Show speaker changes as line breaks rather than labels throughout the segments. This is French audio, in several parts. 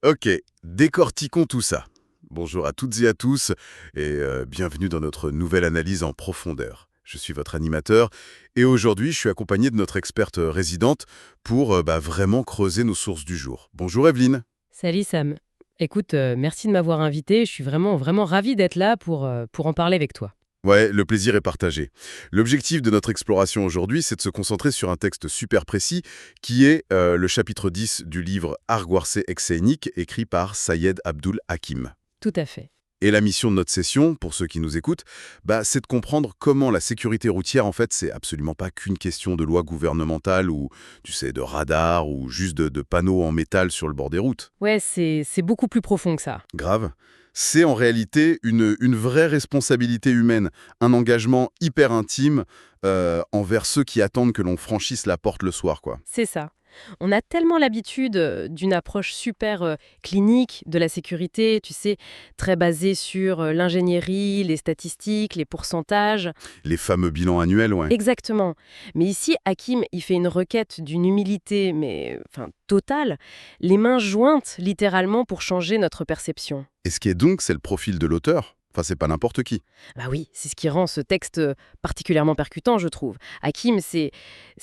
Ok, décortiquons tout ça. Bonjour à toutes et à tous et bienvenue dans notre nouvelle analyse en profondeur. Je suis votre animateur et aujourd'hui je suis accompagné de notre experte résidente pour vraiment creuser nos sources du jour. Bonjour Evelyne.
Salut Sam. Écoute, merci de m'avoir invité. Je suis vraiment ravie d'être là pour en parler avec toi.
Ouais, le plaisir est partagé. L'objectif de notre exploration aujourd'hui, c'est de se concentrer sur un texte super précis qui est le chapitre 10 du livre Arguarse Exenik, écrit par Sayed Abdul Hakim.
Tout à fait.
Et la mission de notre session, pour ceux qui nous écoutent, c'est de comprendre comment la sécurité routière, en fait, c'est absolument pas qu'une question de loi gouvernementale ou, tu sais, de radar ou juste de panneaux en métal sur le bord des routes.
Ouais, c'est beaucoup plus profond que ça.
Grave. C'est en réalité une vraie responsabilité humaine, un engagement hyper intime envers ceux qui attendent que l'on franchisse la porte le soir, quoi.
C'est ça. On a tellement l'habitude d'une approche super clinique de la sécurité, tu sais, très basée sur l'ingénierie, les statistiques, les pourcentages.
Les fameux bilans annuels, ouais.
Exactement. Mais ici, Hakim, il fait une requête d'une humilité, mais enfin totale, les mains jointes littéralement pour changer notre perception.
Et ce qui est donc, c'est le profil de l'auteur. Enfin, c'est pas n'importe qui.
Bah oui, c'est ce qui rend ce texte particulièrement percutant, je trouve. Hakim, c'est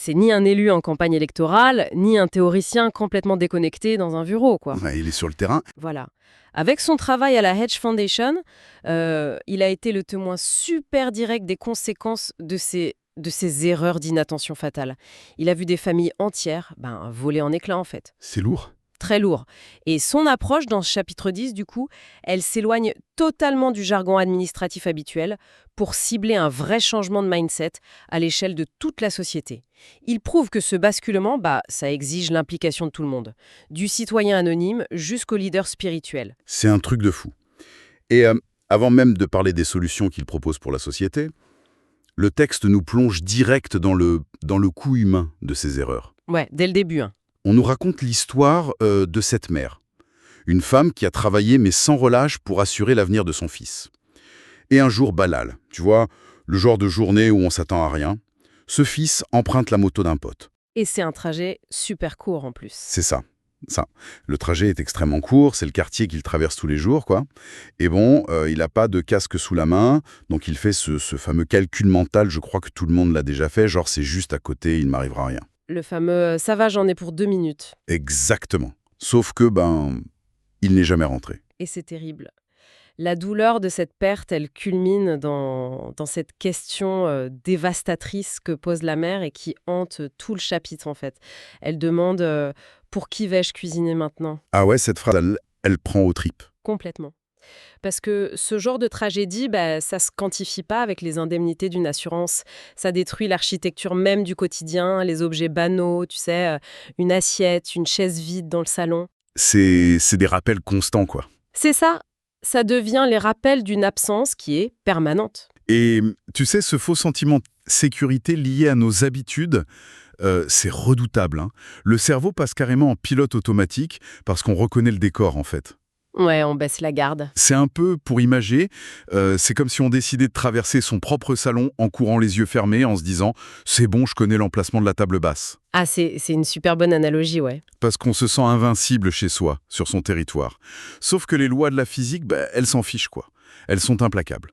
ni un élu en campagne électorale, ni un théoricien complètement déconnecté dans un bureau, quoi.
Ouais, il est sur le terrain.
Voilà. Avec son travail à la Hedge Foundation, il a été le témoin super direct des conséquences de ces erreurs d'inattention fatale. Il a vu des familles entières voler en éclats, en fait.
C'est lourd.
Très lourd. Et son approche dans ce chapitre 10, du coup, elle s'éloigne totalement du jargon administratif habituel pour cibler un vrai changement de mindset à l'échelle de toute la société. Il prouve que ce basculement, ça exige l'implication de tout le monde, du citoyen anonyme jusqu'au leader spirituel.
C'est un truc de fou. Et avant même de parler des solutions qu'il propose pour la société, le texte nous plonge direct dans le coût humain de ces erreurs.
Ouais, dès le début, hein.
On nous raconte l'histoire de cette mère, une femme qui a travaillé mais sans relâche pour assurer l'avenir de son fils. Et un jour banal, tu vois, le genre de journée où on s'attend à rien, ce fils emprunte la moto d'un pote.
Et c'est un trajet super court en plus.
C'est ça. Ça. Le trajet est extrêmement court, c'est le quartier qu'il traverse tous les jours, quoi. Et bon, il n'a pas de casque sous la main, donc il fait ce fameux calcul mental, je crois que tout le monde l'a déjà fait, genre c'est juste à côté, il ne m'arrivera rien.
Le fameux ça va, j'en ai pour 2 minutes.
Exactement. Sauf que, il n'est jamais rentré.
Et c'est terrible. La douleur de cette perte, elle culmine dans cette question dévastatrice que pose la mère et qui hante tout le chapitre en fait. Elle demande pour qui vais-je cuisiner maintenant?
Ah ouais, cette phrase, elle prend aux tripes.
Complètement. Parce que ce genre de tragédie, ça se quantifie pas avec les indemnités d'une assurance. Ça détruit l'architecture même du quotidien, les objets banaux, tu sais, une assiette, une chaise vide dans le salon.
C'est des rappels constants, quoi.
C'est ça. Ça devient les rappels d'une absence qui est permanente.
Et tu sais, ce faux sentiment de sécurité lié à nos habitudes, c'est redoutable, hein. Le cerveau passe carrément en pilote automatique parce qu'on reconnaît le décor, en fait.
Ouais, on baisse la garde.
C'est un peu, pour imager, c'est comme si on décidait de traverser son propre salon en courant les yeux fermés, en se disant « c'est bon, je connais l'emplacement de la table basse ».
Ah, c'est une super bonne analogie, ouais.
Parce qu'on se sent invincible chez soi, sur son territoire. Sauf que les lois de la physique, elles s'en fichent, quoi. Elles sont implacables.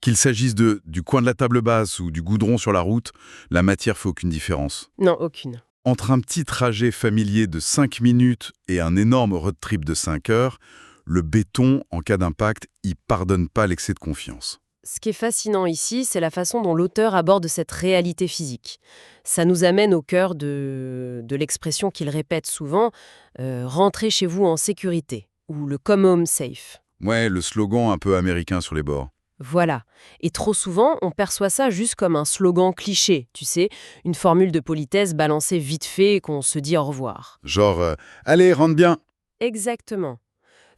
Qu'il s'agisse du coin de la table basse ou du goudron sur la route, la matière fait aucune différence.
Non, aucune.
Entre un petit trajet familier de 5 minutes et un énorme road trip de 5 heures, le béton, en cas d'impact, il pardonne pas l'excès de confiance.
Ce qui est fascinant ici, c'est la façon dont l'auteur aborde cette réalité physique. Ça nous amène au cœur de l'expression qu'il répète souvent, rentrez chez vous en sécurité, ou le come home safe.
Ouais, le slogan un peu américain sur les bords.
Voilà. Et trop souvent, on perçoit ça juste comme un slogan cliché, tu sais, une formule de politesse balancée vite fait et qu'on se dit au revoir.
Genre, allez, rentre bien.
Exactement.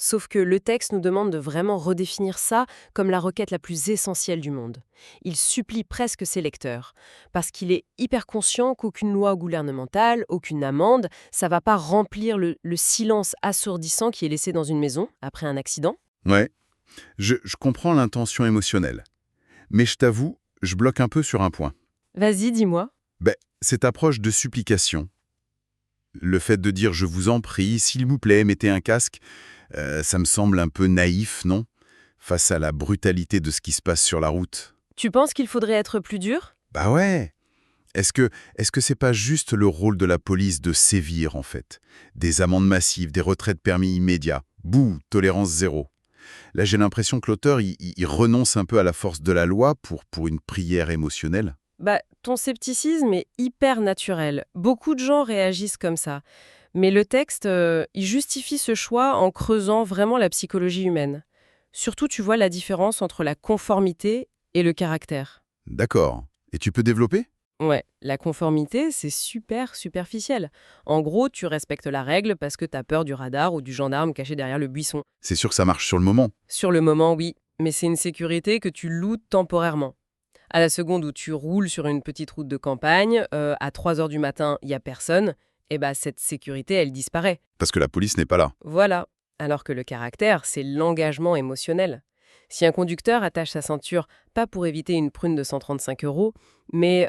Sauf que le texte nous demande de vraiment redéfinir ça comme la requête la plus essentielle du monde. Il supplie presque ses lecteurs, parce qu'il est hyper conscient qu'aucune loi gouvernementale, aucune amende, ça va pas remplir le silence assourdissant qui est laissé dans une maison après un accident.
Ouais, je comprends l'intention émotionnelle. Mais je t'avoue, je bloque un peu sur un point.
Vas-y, dis-moi.
Cette approche de supplication. Le fait de dire « je vous en prie, s'il vous plaît, mettez un casque », ça me semble un peu naïf, non? Face à la brutalité de ce qui se passe sur la route.
Tu penses qu'il faudrait être plus dur?
Bah ouais. Est-ce que c'est pas juste le rôle de la police de sévir, en fait? Des amendes massives, des retraits de permis immédiats. Bouh, tolérance zéro. Là, j'ai l'impression que l'auteur, il renonce un peu à la force de la loi pour une prière émotionnelle.
Bah, ton scepticisme est hyper naturel. Beaucoup de gens réagissent comme ça. Mais le texte, il justifie ce choix en creusant vraiment la psychologie humaine. Surtout, tu vois la différence entre la conformité et le caractère.
D'accord. Et tu peux développer?
Ouais, la conformité, c'est super superficiel. En gros, tu respectes la règle parce que t'as peur du radar ou du gendarme caché derrière le buisson.
C'est sûr que ça marche sur le moment.
Sur le moment, oui, mais c'est une sécurité que tu loues temporairement. À la seconde où tu roules sur une petite route de campagne, à 3 heures du matin, il n'y a personne, et bah cette sécurité, elle disparaît.
Parce que la police n'est pas là.
Voilà. Alors que le caractère, c'est l'engagement émotionnel. Si un conducteur attache sa ceinture, pas pour éviter une prune de 135 euros, mais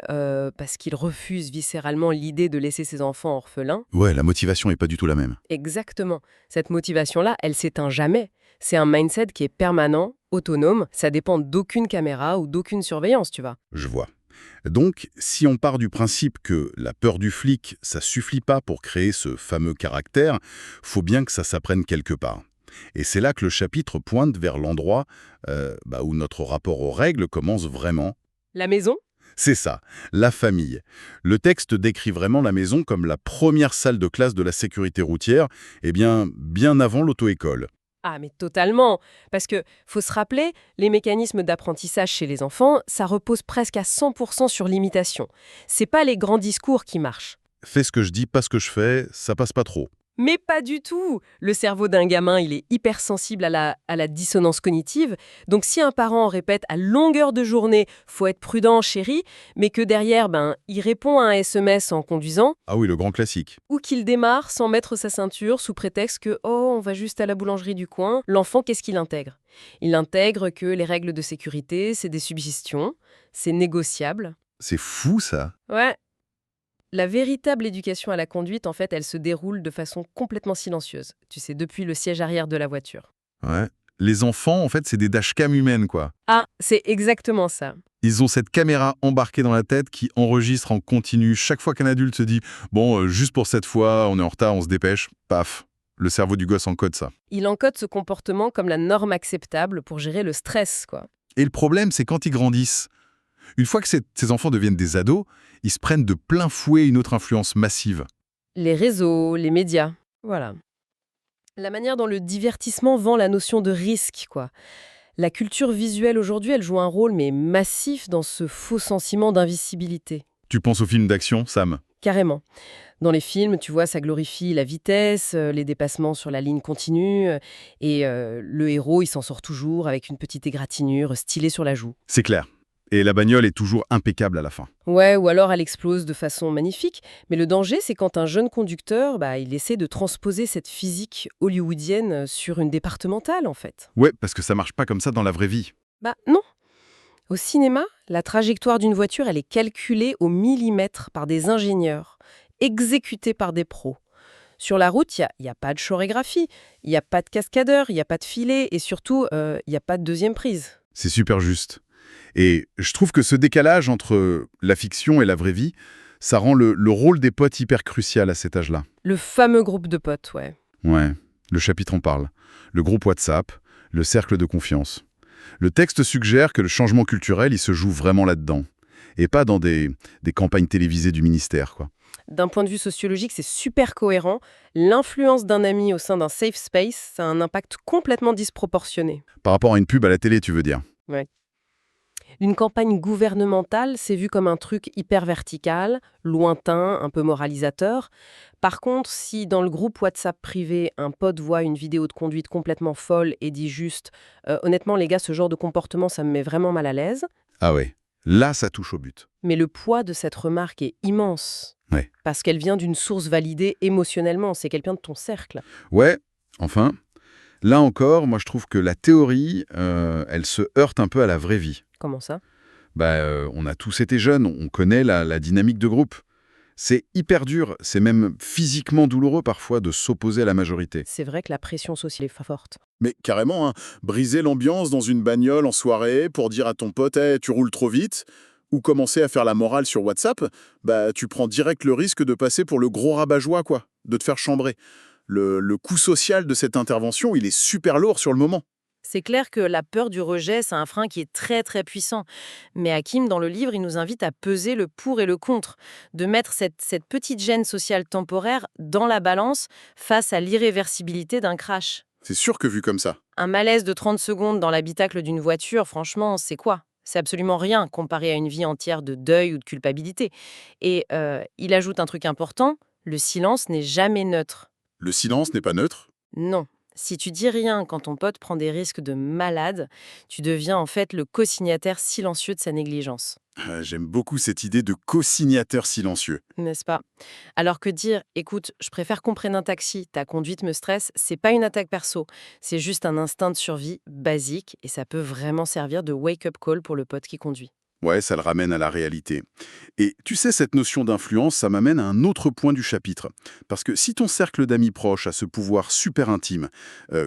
parce qu'il refuse viscéralement l'idée de laisser ses enfants orphelins,
Ouais, la motivation n'est pas du tout la même.
exactement. Cette motivation-là, elle s'éteint jamais. C'est un mindset qui est permanent, autonome, ça dépend d'aucune caméra ou d'aucune surveillance, tu vois.
Je vois. Donc, si on part du principe que la peur du flic, ça suffit pas pour créer ce fameux caractère, faut bien que ça s'apprenne quelque part. Et c'est là que le chapitre pointe vers l'endroit où notre rapport aux règles commence vraiment.
La maison?
C'est ça, la famille. Le texte décrit vraiment la maison comme la première salle de classe de la sécurité routière, bien avant l'auto-école.
Ah, mais totalement. Parce que, faut se rappeler, les mécanismes d'apprentissage chez les enfants, ça repose presque à 100% sur l'imitation. C'est pas les grands discours qui marchent.
Fais ce que je dis, pas ce que je fais, ça passe pas trop.
Mais pas du tout. Le cerveau d'un gamin, il est hypersensible à la dissonance cognitive. Donc si un parent répète à longueur de journée « faut être prudent, chéri », mais que derrière, il répond à un SMS en conduisant,
Ah oui, le grand classique.
ou qu'il démarre sans mettre sa ceinture sous prétexte que « oh, on va juste à la boulangerie du coin », l'enfant, qu'est-ce qu'il intègre? Il intègre que les règles de sécurité, c'est des suggestions, c'est négociable.
C'est fou ça.
Ouais. La véritable éducation à la conduite, en fait, elle se déroule de façon complètement silencieuse. Tu sais, depuis le siège arrière de la voiture.
Ouais. Les enfants, en fait, c'est des dashcams humaines, quoi.
Ah, c'est exactement ça.
Ils ont cette caméra embarquée dans la tête qui enregistre en continu. Chaque fois qu'un adulte se dit « Bon, juste pour cette fois, on est en retard, on se dépêche », paf, le cerveau du gosse encode ça.
Il encode ce comportement comme la norme acceptable pour gérer le stress, quoi.
Et le problème, c'est quand ils grandissent. Une fois que ces enfants deviennent des ados, ils se prennent de plein fouet une autre influence massive.
Les réseaux, les médias, voilà. La manière dont le divertissement vend la notion de risque, quoi. La culture visuelle aujourd'hui, elle joue un rôle mais massif dans ce faux sentiment d'invisibilité.
Tu penses aux films d'action, Sam?
Carrément. Dans les films, tu vois, ça glorifie la vitesse, les dépassements sur la ligne continue, et le héros, il s'en sort toujours avec une petite égratignure stylée sur la joue.
C'est clair. Et la bagnole est toujours impeccable à la fin.
Ouais, ou alors elle explose de façon magnifique, mais le danger, c'est quand un jeune conducteur, il essaie de transposer cette physique hollywoodienne sur une départementale, en fait.
Ouais, parce que ça marche pas comme ça dans la vraie vie.
Bah non. Au cinéma, la trajectoire d'une voiture, elle est calculée au millimètre par des ingénieurs, exécutée par des pros. Sur la route, il n'y a pas de chorégraphie, il n'y a pas de cascadeur, il n'y a pas de filet et surtout, il n'y a pas de deuxième prise.
C'est super juste. Et je trouve que ce décalage entre la fiction et la vraie vie, ça rend le rôle des potes hyper crucial à cet âge-là.
Le fameux groupe de potes, ouais.
Ouais, le chapitre en parle. Le groupe WhatsApp, le cercle de confiance. Le texte suggère que le changement culturel, il se joue vraiment là-dedans. Et pas dans des campagnes télévisées du ministère, quoi.
D'un point de vue sociologique, c'est super cohérent. L'influence d'un ami au sein d'un safe space, ça a un impact complètement disproportionné.
Par rapport à une pub à la télé, tu veux dire?
Ouais. Une campagne gouvernementale, c'est vu comme un truc hyper vertical, lointain, un peu moralisateur. Par contre, si dans le groupe WhatsApp privé, un pote voit une vidéo de conduite complètement folle et dit juste honnêtement les gars, ce genre de comportement, ça me met vraiment mal à l'aise »,
Ah ouais, là, ça touche au but.
mais le poids de cette remarque est immense.
Ouais.
Parce qu'elle vient d'une source validée émotionnellement, c'est quelqu'un de ton cercle.
Ouais, enfin, là encore, moi je trouve que la théorie, elle se heurte un peu à la vraie vie.
Comment ça?
On a tous été jeunes, on connaît la dynamique de groupe. C'est hyper dur, c'est même physiquement douloureux parfois de s'opposer à la majorité.
C'est vrai que la pression sociale est forte.
Mais carrément, hein, briser l'ambiance dans une bagnole en soirée pour dire à ton pote «Eh, tu roules trop vite», ou commencer à faire la morale sur WhatsApp, bah tu prends direct le risque de passer pour le gros rabat-joie, quoi, de te faire chambrer. Le coût social de cette intervention, il est super lourd sur le moment.
C'est clair que la peur du rejet, c'est un frein qui est très très puissant. Mais Hakim, dans le livre, il nous invite à peser le pour et le contre, de mettre cette petite gêne sociale temporaire dans la balance face à l'irréversibilité d'un crash.
C'est sûr que vu comme ça.
Un malaise de 30 secondes dans l'habitacle d'une voiture, franchement, c'est quoi? C'est absolument rien comparé à une vie entière de deuil ou de culpabilité. Et il ajoute un truc important, le silence n'est jamais neutre.
Le silence n'est pas neutre.
Non. Si tu dis rien quand ton pote prend des risques de malade, tu deviens en fait le co-signataire silencieux de sa négligence.
J'aime beaucoup cette idée de co-signateur silencieux.
N'est-ce pas? Alors que dire, écoute, je préfère qu'on prenne un taxi, ta conduite me stresse, c'est pas une attaque perso, c'est juste un instinct de survie basique et ça peut vraiment servir de wake-up call pour le pote qui conduit.
Ouais, ça le ramène à la réalité. Et tu sais, cette notion d'influence, ça m'amène à un autre point du chapitre. Parce que si ton cercle d'amis proches a ce pouvoir super intime,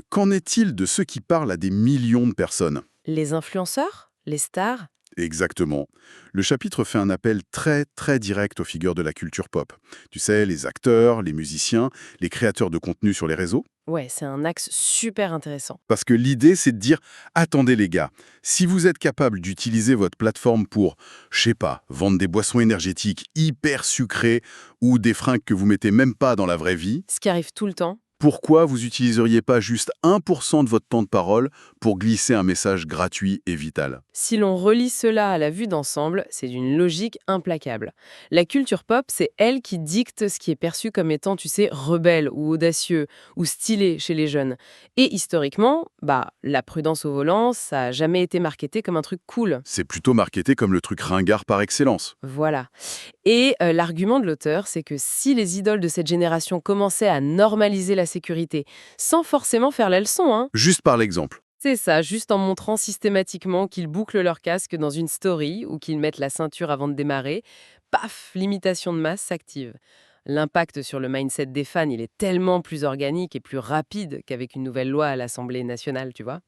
qu'en est-il de ceux qui parlent à des millions de personnes?
Les influenceurs? Les stars?
Exactement. Le chapitre fait un appel très très direct aux figures de la culture pop. Tu sais, les acteurs, les musiciens, les créateurs de contenu sur les réseaux.
Ouais, c'est un axe super intéressant.
Parce que l'idée, c'est de dire, attendez les gars, si vous êtes capable d'utiliser votre plateforme pour, je sais pas, vendre des boissons énergétiques hyper sucrées ou des fringues que vous mettez même pas dans la vraie vie,
Ce qui arrive tout le temps.
pourquoi vous utiliseriez pas juste 1% de votre temps de parole pour glisser un message gratuit et vital?
Si l'on relie cela à la vue d'ensemble, c'est d'une logique implacable. La culture pop, c'est elle qui dicte ce qui est perçu comme étant, tu sais, rebelle ou audacieux ou stylé chez les jeunes. Et historiquement, la prudence au volant, ça a jamais été marketé comme un truc cool.
C'est plutôt marketé comme le truc ringard par excellence.
Voilà. Et l'argument de l'auteur, c'est que si les idoles de cette génération commençaient à normaliser la sécurité, sans forcément faire la leçon, hein,
Juste par l'exemple.
c'est ça, juste en montrant systématiquement qu'ils bouclent leur casque dans une story ou qu'ils mettent la ceinture avant de démarrer, paf, l'imitation de masse s'active. L'impact sur le mindset des fans, il est tellement plus organique et plus rapide qu'avec une nouvelle loi à l'Assemblée nationale, tu vois.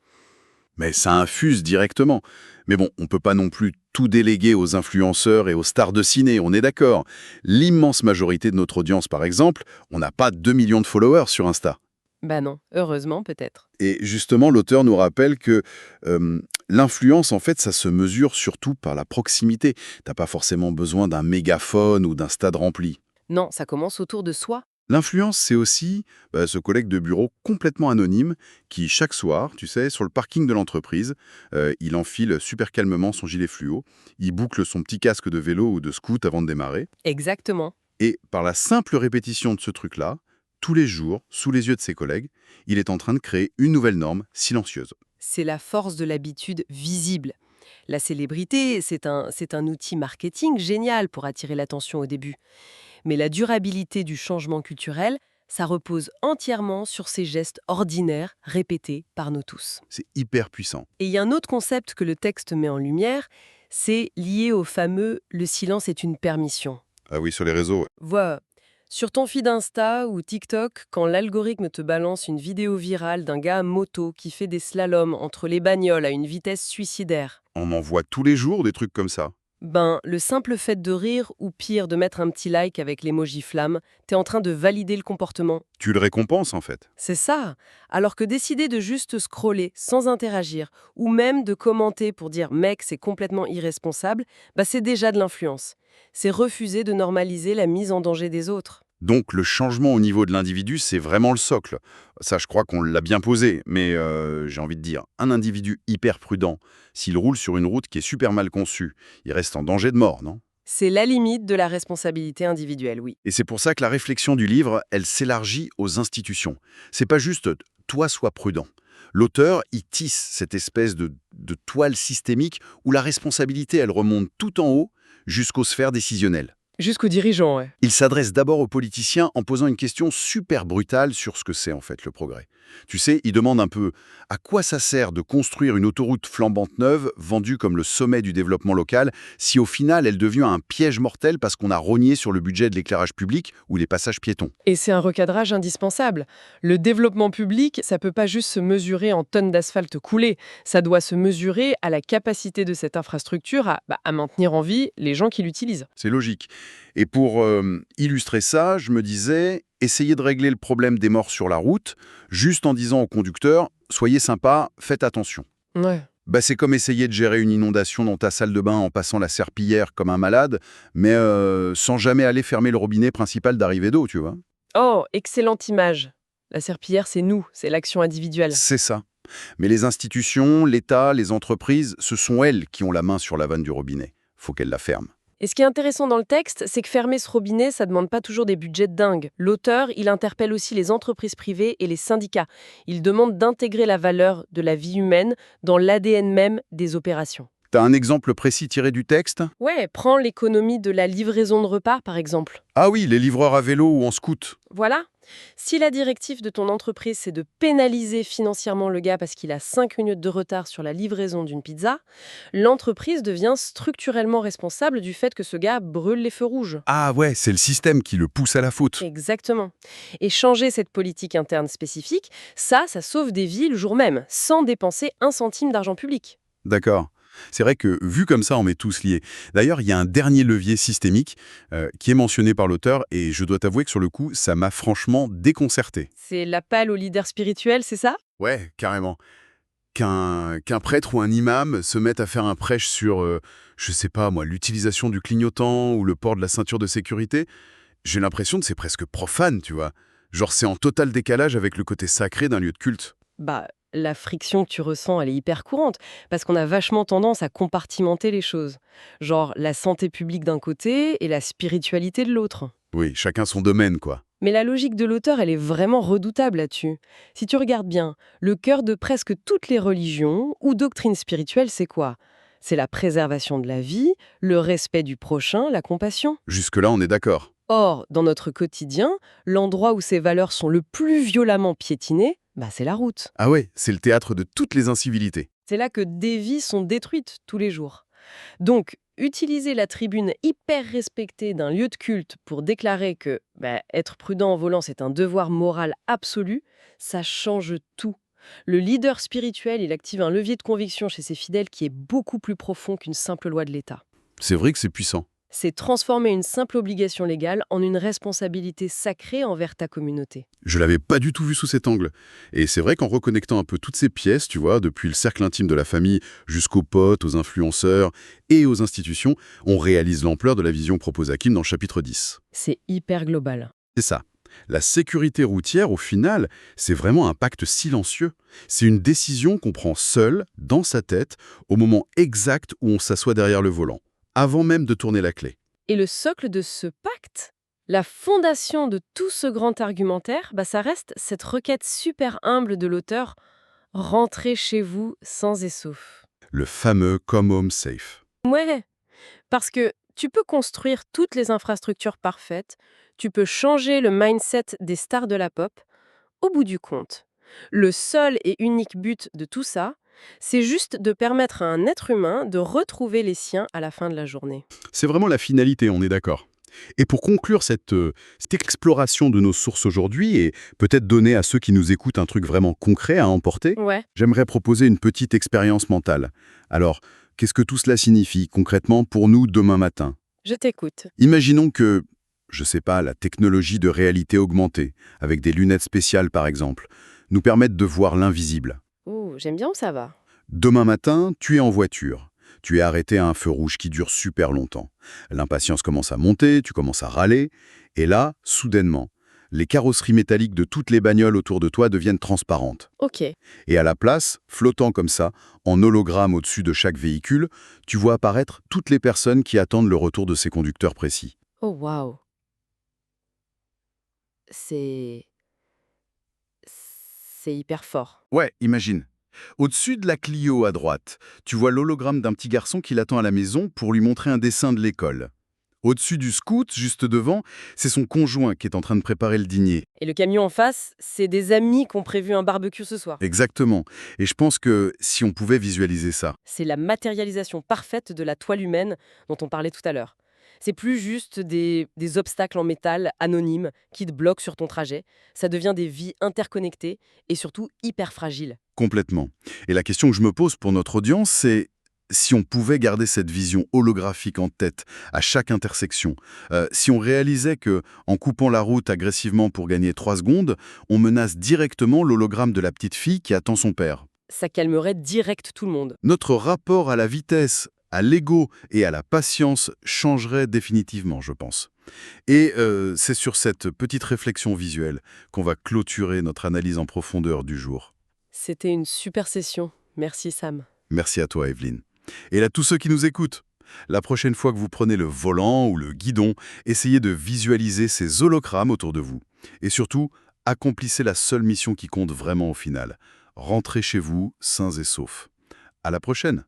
Mais ça infuse directement. Mais bon, on peut pas non plus tout déléguer aux influenceurs et aux stars de ciné, on est d'accord. L'immense majorité de notre audience, par exemple, on n'a pas 2 millions de followers sur Insta.
Bah non, heureusement peut-être.
Et justement, l'auteur nous rappelle que l'influence, en fait, ça se mesure surtout par la proximité. T'as pas forcément besoin d'un mégaphone ou d'un stade rempli.
Non, ça commence autour de soi.
L'influence, c'est aussi ce collègue de bureau complètement anonyme qui, chaque soir, tu sais, sur le parking de l'entreprise, il enfile super calmement son gilet fluo, il boucle son petit casque de vélo ou de scout avant de démarrer,
Exactement.
et par la simple répétition de ce truc-là, tous les jours, sous les yeux de ses collègues, il est en train de créer une nouvelle norme silencieuse.
C'est la force de l'habitude visible. La célébrité, c'est un outil marketing génial pour attirer l'attention au début. Mais la durabilité du changement culturel, ça repose entièrement sur ces gestes ordinaires répétés par nous tous.
C'est hyper puissant.
Et il y a un autre concept que le texte met en lumière, c'est lié au fameux «le silence est une permission».
Ah oui, sur les réseaux, ouais.
Voilà. Sur ton feed Insta ou TikTok, quand l'algorithme te balance une vidéo virale d'un gars à moto qui fait des slaloms entre les bagnoles à une vitesse suicidaire,
On en voit tous les jours des trucs comme ça.
le simple fait de rire ou pire de mettre un petit like avec l'emoji flamme, t'es en train de valider le comportement.
Tu le récompenses, en fait.
C'est ça. Alors que décider de juste scroller sans interagir ou même de commenter pour dire «mec, c'est complètement irresponsable», c'est déjà de l'influence. C'est refuser de normaliser la mise en danger des autres.
Donc le changement au niveau de l'individu, c'est vraiment le socle. Ça, je crois qu'on l'a bien posé, mais j'ai envie de dire, un individu hyper prudent, s'il roule sur une route qui est super mal conçue, il reste en danger de mort, non?
C'est la limite de la responsabilité individuelle, oui.
Et c'est pour ça que la réflexion du livre, elle s'élargit aux institutions. C'est pas juste « toi, sois prudent ». L'auteur, il tisse cette espèce de toile systémique où la responsabilité, elle remonte tout en haut jusqu'aux sphères décisionnelles.
Jusqu'aux dirigeants, ouais.
Il s'adresse d'abord aux politiciens en posant une question super brutale sur ce que c'est en fait le progrès. Tu sais, il demande un peu à quoi ça sert de construire une autoroute flambante neuve vendue comme le sommet du développement local si au final elle devient un piège mortel parce qu'on a rogné sur le budget de l'éclairage public ou les passages piétons.
Et c'est un recadrage indispensable. Le développement public, ça peut pas juste se mesurer en tonnes d'asphalte coulées. Ça doit se mesurer à la capacité de cette infrastructure à maintenir en vie les gens qui l'utilisent.
C'est logique. Et pour illustrer ça, je me disais, essayez de régler le problème des morts sur la route, juste en disant aux conducteurs, soyez sympa, faites attention.
Ouais.
Bah, c'est comme essayer de gérer une inondation dans ta salle de bain en passant la serpillière comme un malade, mais sans jamais aller fermer le robinet principal d'arrivée d'eau, tu vois.
Oh, excellente image. La serpillière, c'est nous, c'est l'action individuelle.
C'est ça. Mais les institutions, l'État, les entreprises, ce sont elles qui ont la main sur la vanne du robinet. Faut qu'elles la ferment.
Et ce qui est intéressant dans le texte, c'est que fermer ce robinet, ça demande pas toujours des budgets de dingue. L'auteur, il interpelle aussi les entreprises privées et les syndicats. Il demande d'intégrer la valeur de la vie humaine dans l'ADN même des opérations.
T'as un exemple précis tiré du texte?
Ouais, prends l'économie de la livraison de repas, par exemple.
Ah oui, les livreurs à vélo ou en scoot.
Voilà. Si la directive de ton entreprise, c'est de pénaliser financièrement le gars parce qu'il a 5 minutes de retard sur la livraison d'une pizza, l'entreprise devient structurellement responsable du fait que ce gars brûle les feux rouges.
Ah ouais, c'est le système qui le pousse à la faute.
Exactement. Et changer cette politique interne spécifique, ça sauve des vies le jour même, sans dépenser un centime d'argent public.
D'accord. C'est vrai que, vu comme ça, on est tous liés. D'ailleurs, il y a un dernier levier systémique qui est mentionné par l'auteur, et je dois t'avouer que sur le coup, ça m'a franchement déconcerté.
C'est l'appel au leader spirituel, c'est ça?
Ouais, carrément. Qu'un prêtre ou un imam se mette à faire un prêche sur, je sais pas moi, l'utilisation du clignotant ou le port de la ceinture de sécurité, j'ai l'impression que c'est presque profane, tu vois. Genre, c'est en total décalage avec le côté sacré d'un lieu de culte.
Bah, la friction que tu ressens, elle est hyper courante, parce qu'on a vachement tendance à compartimenter les choses. Genre la santé publique d'un côté et la spiritualité de l'autre.
Oui, chacun son domaine, quoi.
Mais la logique de l'auteur, elle est vraiment redoutable là-dessus. Si tu regardes bien, le cœur de presque toutes les religions ou doctrines spirituelles, c'est quoi? C'est la préservation de la vie, le respect du prochain, la compassion.
Jusque-là, on est d'accord.
Or, dans notre quotidien, l'endroit où ces valeurs sont le plus violemment piétinées, c'est la route.
Ah ouais, c'est le théâtre de toutes les incivilités.
C'est là que des vies sont détruites tous les jours. Donc, utiliser la tribune hyper respectée d'un lieu de culte pour déclarer que être prudent en volant, c'est un devoir moral absolu, ça change tout. Le leader spirituel, il active un levier de conviction chez ses fidèles qui est beaucoup plus profond qu'une simple loi de l'État.
C'est vrai que c'est puissant.
C'est transformer une simple obligation légale en une responsabilité sacrée envers ta communauté.
Je l'avais pas du tout vu sous cet angle. Et c'est vrai qu'en reconnectant un peu toutes ces pièces, tu vois, depuis le cercle intime de la famille jusqu'aux potes, aux influenceurs et aux institutions, on réalise l'ampleur de la vision proposée à Kim dans le chapitre 10.
C'est hyper global.
C'est ça. La sécurité routière, au final, c'est vraiment un pacte silencieux. C'est une décision qu'on prend seul, dans sa tête, au moment exact où on s'assoit derrière le volant, avant même de tourner la clé.
Et le socle de ce pacte, la fondation de tout ce grand argumentaire, ça reste cette requête super humble de l'auteur, rentrez chez vous sans et sauf.
Le fameux Come Home Safe.
Ouais, parce que tu peux construire toutes les infrastructures parfaites, tu peux changer le mindset des stars de la pop. Au bout du compte, le seul et unique but de tout ça, c'est juste de permettre à un être humain de retrouver les siens à la fin de la journée.
C'est vraiment la finalité, on est d'accord. Et pour conclure cette exploration de nos sources aujourd'hui et peut-être donner à ceux qui nous écoutent un truc vraiment concret à emporter,
Ouais,
j'aimerais proposer une petite expérience mentale. Alors, qu'est-ce que tout cela signifie concrètement pour nous demain matin?
je t'écoute.
Imaginons que, je sais pas, la technologie de réalité augmentée, avec des lunettes spéciales par exemple, nous permette de voir l'invisible.
Ouh, j'aime bien où ça va.
Demain matin, tu es en voiture. Tu es arrêté à un feu rouge qui dure super longtemps. L'impatience commence à monter, tu commences à râler. Et là, soudainement, les carrosseries métalliques de toutes les bagnoles autour de toi deviennent transparentes.
Ok.
Et à la place, flottant comme ça, en hologramme au-dessus de chaque véhicule, tu vois apparaître toutes les personnes qui attendent le retour de ces conducteurs précis.
Oh waouh. C'est hyper fort.
Ouais, imagine. Au-dessus de la Clio à droite, tu vois l'hologramme d'un petit garçon qui l'attend à la maison pour lui montrer un dessin de l'école. Au-dessus du scout, juste devant, c'est son conjoint qui est en train de préparer le dîner.
Et le camion en face, c'est des amis qui ont prévu un barbecue ce soir.
Exactement. Et je pense que si on pouvait visualiser ça,
C'est la matérialisation parfaite de la toile humaine dont on parlait tout à l'heure. C'est plus juste des obstacles en métal anonymes qui te bloquent sur ton trajet. Ça devient des vies interconnectées et surtout hyper fragiles.
complètement. Et la question que je me pose pour notre audience, c'est si on pouvait garder cette vision holographique en tête à chaque intersection, si on réalisait que, en coupant la route agressivement pour gagner 3 secondes, on menace directement l'hologramme de la petite fille qui attend son père.
Ça calmerait direct tout le monde.
Notre rapport à la vitesse, à l'ego et à la patience changerait définitivement, je pense. Et c'est sur cette petite réflexion visuelle qu'on va clôturer notre analyse en profondeur du jour.
C'était une super session. Merci Sam.
Merci à toi, Evelyne. Et à tous ceux qui nous écoutent, la prochaine fois que vous prenez le volant ou le guidon, essayez de visualiser ces hologrammes autour de vous. Et surtout, accomplissez la seule mission qui compte vraiment au final. Rentrez chez vous sains et saufs. À la prochaine!